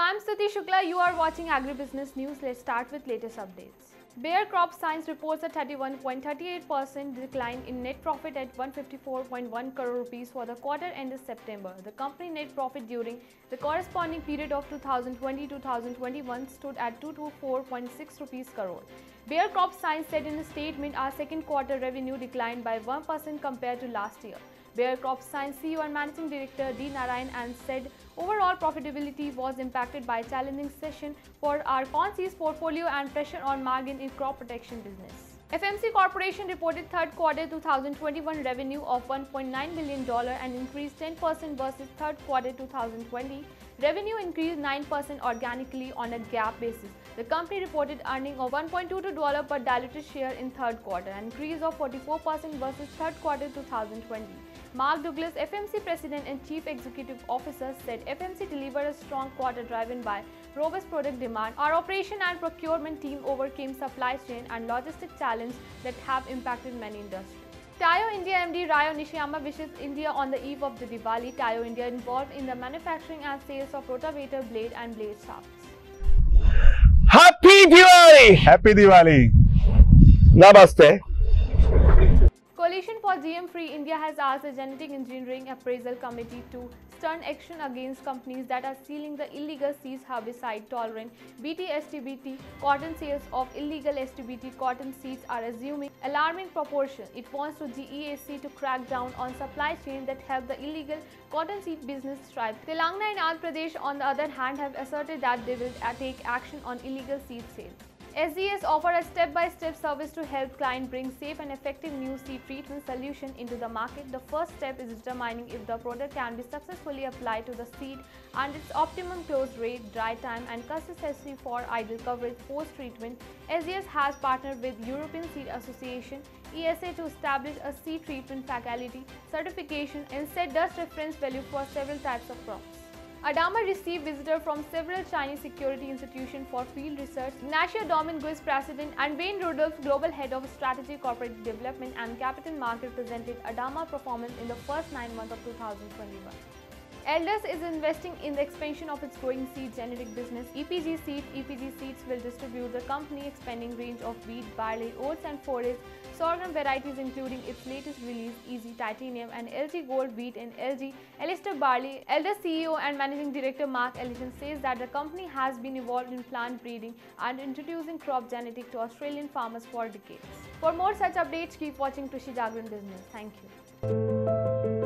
I'm Stuti Shukla. You are watching Agribusiness News. Let's start with latest updates. Bayer CropScience reports a 31.38% decline in net profit at 154.1 crore rupees for the quarter ended September. The company net profit during the corresponding period of 2020-2021 stood at 224.6 rupees crore. Bayer CropScience said in a statement, our second quarter revenue declined by 1% compared to last year. Bayer CropScience CEO and Managing Director D. Narayan and said overall profitability was impacted by a challenging session for our corn seeds portfolio and pressure on margin in crop protection business. FMC Corporation reported third quarter 2021 revenue of $1.9 billion and increased 10% versus third quarter 2020. Revenue increased 9% organically on a GAAP basis. The company reported earnings of $1.22 per diluted share in third quarter, an increase of 44% versus third quarter 2020. Mark Douglas, FMC President and Chief Executive Officer, said FMC delivered a strong quarter driven by robust product demand. Our operation and procurement team overcame supply chain and logistic challenges that have impacted many industries. Tayo India MD Ryo Nishiyama wishes India on the eve of the Diwali. Tayo India involved in the manufacturing and sales of rotavator blade and blade shafts. Happy Diwali! Happy Diwali! Namaste. Coalition for GM-Free India has asked the Genetic Engineering Appraisal Committee to stern action against companies that are stealing the illegal seeds herbicide-tolerant Bt-STBT cotton. Sales of illegal STBT cotton seeds are assuming alarming proportions. It wants to GEAC to crack down on supply chains that help the illegal cotton seed business thrive. Telangana and Andhra Pradesh, on the other hand, have asserted that they will take action on illegal seed sales. SGS offered a step-by-step service to help clients bring safe and effective new seed treatment solution into the market. The first step is determining if the product can be successfully applied to the seed and its optimum close rate, dry time and consistency for ideal coverage post-treatment. SGS has partnered with European Seed Association ESA to establish a seed treatment faculty certification and set dust reference value for several types of crops. Adama received visitors from several Chinese security institutions for field research. Ignacio Dominguez, President, and Wayne Rudolph, Global Head of Strategy, Corporate Development and Capital Market, presented Adama performance in the first 9 months of 2021. Elders is investing in the expansion of its growing seed generic business, EPG Seeds. EPG Seeds will distribute the company expanding range of wheat, barley, oats and forage sorghum varieties, including its latest release, Easy Titanium and LG Gold Wheat and LG Elister Barley. Elders CEO and Managing Director Mark Ellison says that the company has been involved in plant breeding and introducing crop genetics to Australian farmers for decades. For more such updates, keep watching Krishi Jagran Business. Thank you.